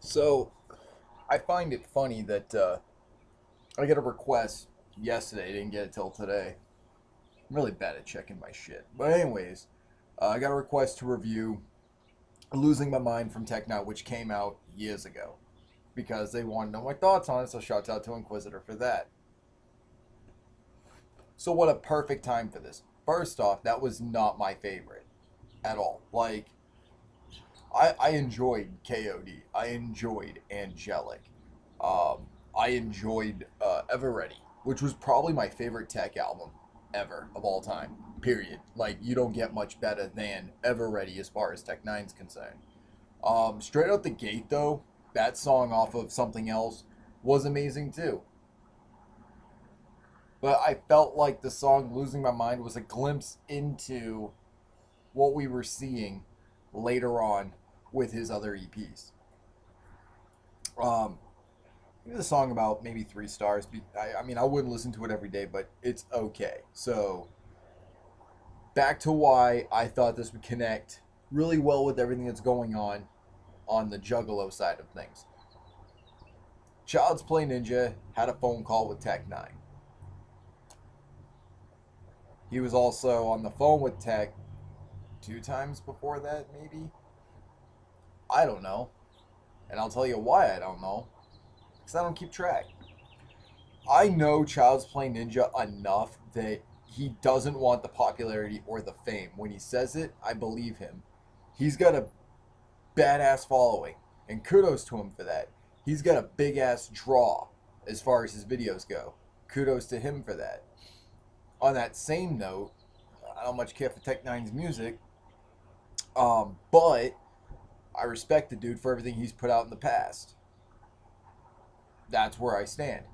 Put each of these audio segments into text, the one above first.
So I find it funny that I got a request yesterday. Didn't get it till today. I'm really bad at checking my shit. But anyways, I got a request to review "Losing My Mind" from Tech Now, which came out years ago, because they want to know my thoughts on it. So shouts out to Inquisitor for that. So what a perfect time for this. First off, that was not my favorite at all. Like I enjoyed KOD. I enjoyed Angelic. I enjoyed Ever Ready, which was probably my favorite Tech album ever of all time. Period. Like you don't get much better than Ever Ready as far as Tech Nine's concerned. Straight out the gate though, that song off of Something Else was amazing too. But I felt like the song "Losing My Mind" was a glimpse into what we were seeing later on with his other EPs. Um, the song about maybe 3 stars. I mean, I wouldn't listen to it every day, but it's okay. So back to why I thought this would connect really well with everything that's going on the Juggalo side of things. Child's Play Ninja had a phone call with Tech Nine. He was also on the phone with Tech 2 times before that, maybe. I don't know, and I'll tell you why I don't know, because I don't keep track. I know Child's Play Ninja enough that he doesn't want the popularity or the fame. When he says it, I believe him. He's got a badass following, and kudos to him for that. He's got a big ass draw as far as his videos go. Kudos to him for that. On that same note, I don't much care for Tech Nine's music, but I respect the dude for everything he's put out in the past. That's where I stand.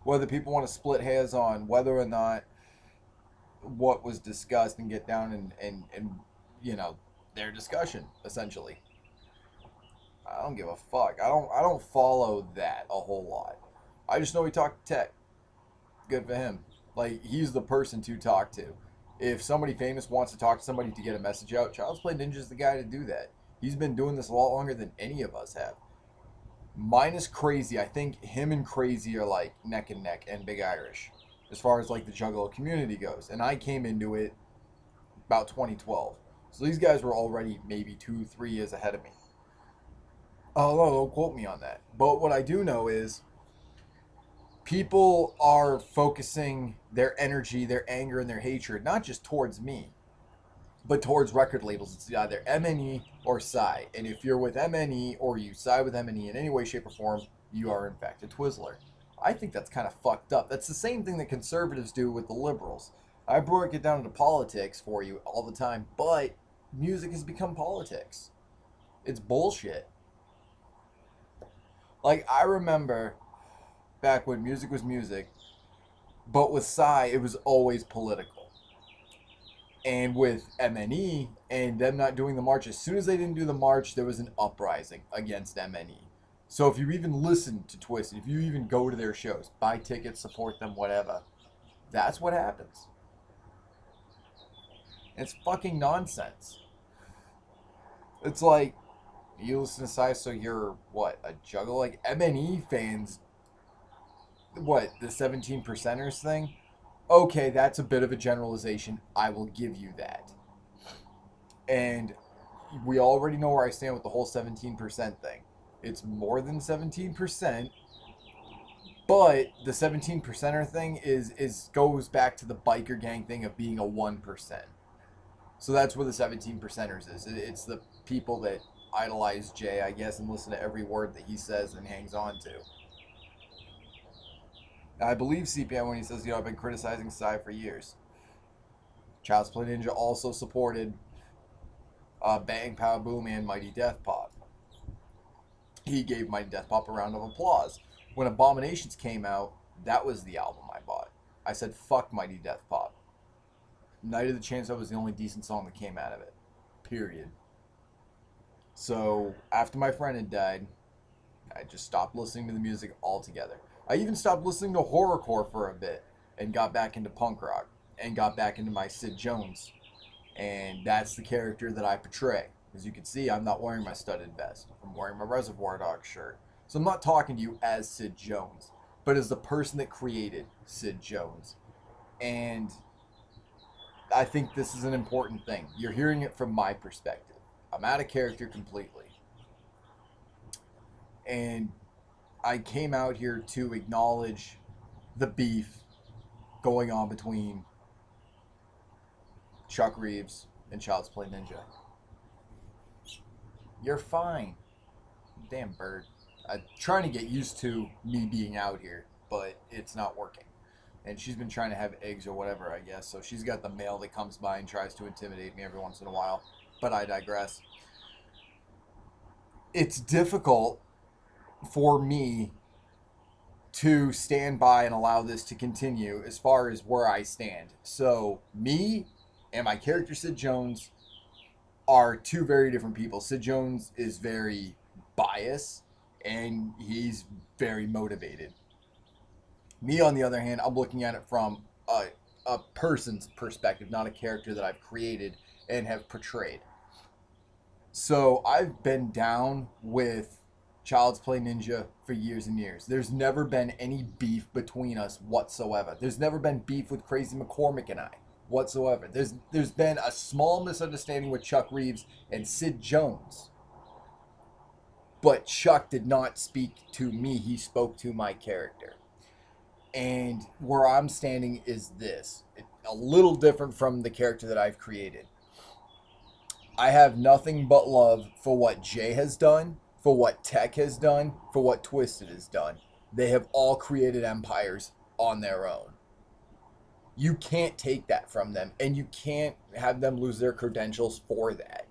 Whether people want to split hairs on whether or not what was discussed and get down and you know their discussion essentially. I don't give a fuck. I don't follow that a whole lot. I just know he talked tech. Good for him. Like he's the person to talk to. If somebody famous wants to talk to somebody to get a message out, Child's Play Ninja's the guy to do that. He's been doing this a lot longer than any of us have. Minus Crazy, I think him and Crazy are like neck and neck, and Big Irish as far as like the Juggalo community goes. And I came into it about 2012. So these guys were already maybe 2, 3 years ahead of me. Oh no, don't quote me on that. But what I do know is people are focusing their energy, their anger, and their hatred not just towards me, but towards record labels. It's either MNE or Psy. And if you're with MNE or you side with MNE in any way, shape, or form, you are in fact a Twizzler. I think that's kind of fucked up. That's the same thing that conservatives do with the liberals. I break it down into politics for you all the time, but music has become politics. It's bullshit. Like, I remember back when music was music, but with Psy, it was always political. And with MNE and them not doing the march, as soon as they didn't do the march, there was an uprising against MNE. So if you even listen to Twist, if you even go to their shows, buy tickets, support them, whatever, that's what happens. It's fucking nonsense. It's like you listen to Psy, so you're what, a juggle? Like MNE fans, what, the 17 percenters thing? Okay, that's a bit of a generalization. I will give you that. And we already know where I stand with the whole 17% thing. It's more than 17%, but the 17 percenter thing is goes back to the biker gang thing of being a 1%. So that's where the 17 percenters is. It's the people that idolize Jay, I guess, and listen to every word that he says and hangs on to. I believe CPM when he says, I've been criticizing Psy for years. Child's Play Ninja also supported Bang Pow Boom and Mighty Death Pop. He gave Mighty Death Pop a round of applause. When Abominations came out, that was the album I bought. I said, fuck Mighty Death Pop. Night of the Chainsaw was the only decent song that came out of it. Period. So, after my friend had died, I just stopped listening to the music altogether. I even stopped listening to horrorcore for a bit and got back into punk rock and got back into my Sid Jones. And that's the character that I portray. As you can see, I'm not wearing my studded vest. I'm wearing my Reservoir Dogs shirt. So I'm not talking to you as Sid Jones, but as the person that created Sid Jones. And I think this is an important thing. You're hearing it from my perspective. I'm out of character completely. And I came out here to acknowledge the beef going on between Chuck Reeves and Child's Play Ninja. You're fine. Damn bird. I'm trying to get used to me being out here, but it's not working. And she's been trying to have eggs or whatever, I guess. So she's got the male that comes by and tries to intimidate me every once in a while. But I digress. It's difficult for me to stand by and allow this to continue as far as where I stand. So me and my character Sid Jones are two very different people. Sid Jones is very biased and he's very motivated. Me, on the other hand, I'm looking at it from a person's perspective, not a character that I've created and have portrayed. So I've been down with Child's Play Ninja for years and years. There's never been any beef between us whatsoever. There's never been beef with Crazy McCormick and I whatsoever. There's been a small misunderstanding with Chuck Reeves and Sid Jones. But Chuck did not speak to me. He spoke to my character. And where I'm standing is this. A little different from the character that I've created. I have nothing but love for what Jay has done, for what Tech has done, for what Twisted has done. They have all created empires on their own. You can't take that from them, and you can't have them lose their credentials for that.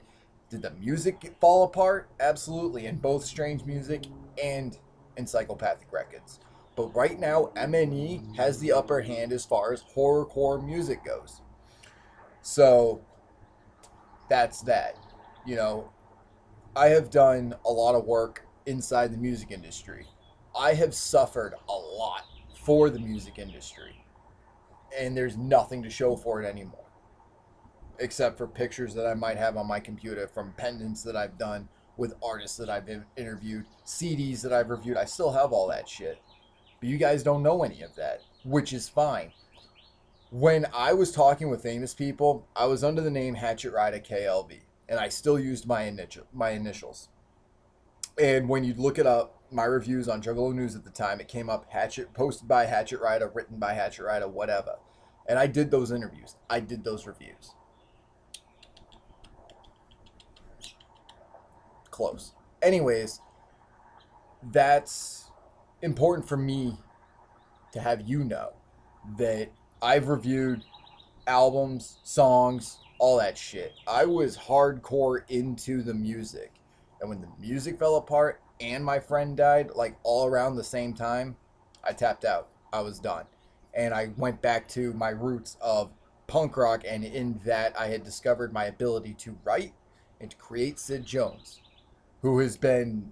Did the music fall apart? Absolutely, in both Strange Music and Encyclopathic Records. But right now, MNE has the upper hand as far as horrorcore music goes. So that's that. You know, I have done a lot of work inside the music industry. I have suffered a lot for the music industry. And there's nothing to show for it anymore. Except for pictures that I might have on my computer from pendants that I've done with artists that I've interviewed, CDs that I've reviewed. I still have all that shit. But you guys don't know any of that, which is fine. When I was talking with famous people, I was under the name Hatchet Rider KLV, and I still used my initials. And when you look it up, my reviews on Juggalo News at the time, it came up posted by Hatchet Rider, written by Hatchet Rider, whatever. And I did those interviews. I did those reviews. Close. Anyways, that's important for me to have you know that I've reviewed albums, songs, all that shit. I was hardcore into the music. And when the music fell apart and my friend died, like all around the same time, I tapped out. I was done. And I went back to my roots of punk rock, and in that I had discovered my ability to write and to create Sid Jones, who has been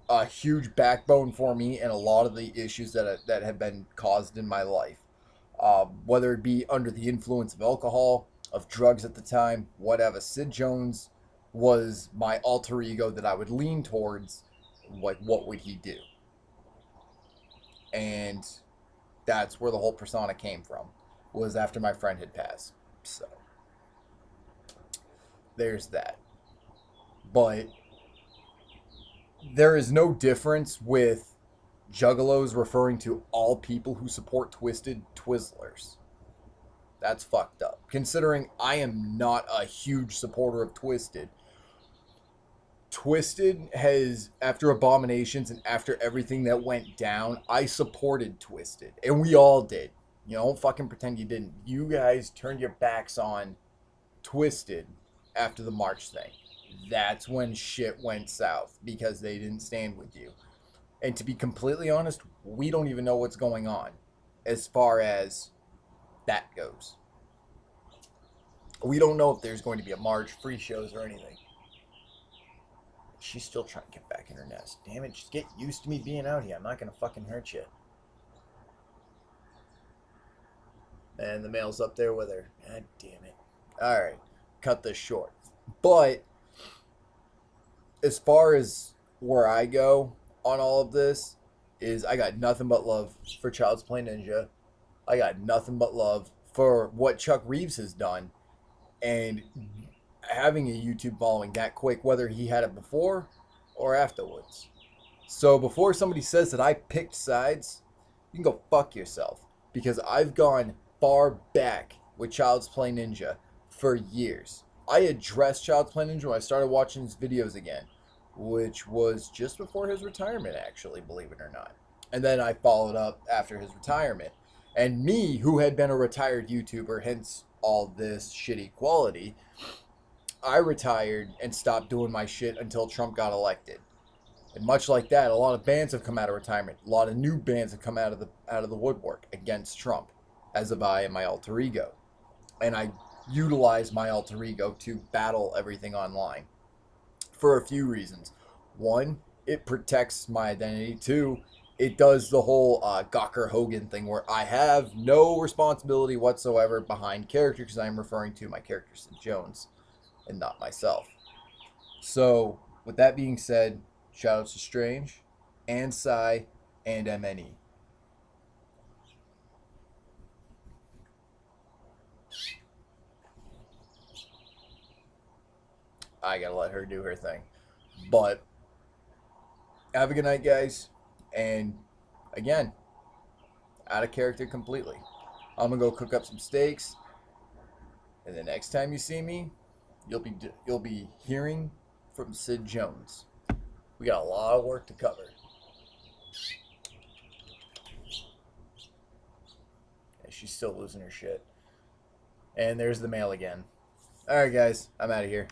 a huge backbone for me and a lot of the issues that have been caused in my life. Whether it be under the influence of alcohol, of drugs at the time, whatever. Sid Jones was my alter ego that I would lean towards. Like, what would he do? And that's where the whole persona came from, was after my friend had passed. So there's that. But there is no difference with Juggalos referring to all people who support Twisted Twizzlers. That's fucked up. Considering I am not a huge supporter of Twisted. Twisted has, after Abominations and after everything that went down, I supported Twisted. And we all did. You know, don't fucking pretend you didn't. You guys turned your backs on Twisted after the March thing. That's when shit went south, because they didn't stand with you. And to be completely honest, we don't even know what's going on as far as that goes. We don't know if there's going to be a March, free shows, or anything. She's still trying to get back in her nest. Damn it, just get used to me being out here. I'm not going to fucking hurt you. And the male's up there with her. God damn it. Alright, cut this short. But as far as where I go on all of this, is I got nothing but love for Child's Play Ninja. I got nothing but love for what Chuck Reeves has done, and having a YouTube following that quick, whether he had it before or afterwards. So before somebody says that I picked sides, you can go fuck yourself, because I've gone far back with Child's Play Ninja for years. I addressed Child's Play Ninja when I started watching his videos again, which was just before his retirement, actually, believe it or not. And then I followed up after his retirement. And me, who had been a retired YouTuber, hence all this shitty quality, I retired and stopped doing my shit until Trump got elected. And much like that, a lot of bands have come out of retirement. A lot of new bands have come out of the woodwork against Trump, as have I and my alter ego. And I utilize my alter ego to battle everything online for a few reasons. One, it protects my identity. Two, it does the whole Gawker Hogan thing where I have no responsibility whatsoever behind character, because I'm referring to my character Sid Jones and not myself. So, with that being said, shout outs to Strange and Psy and MNE. I gotta let her do her thing. But have a good night, guys. And again, out of character completely. I'm gonna go cook up some steaks, and the next time you see me, you'll be hearing from Sid Jones. We got a lot of work to cover. And she's still losing her shit. And there's the mail again. All right, guys, I'm out of here.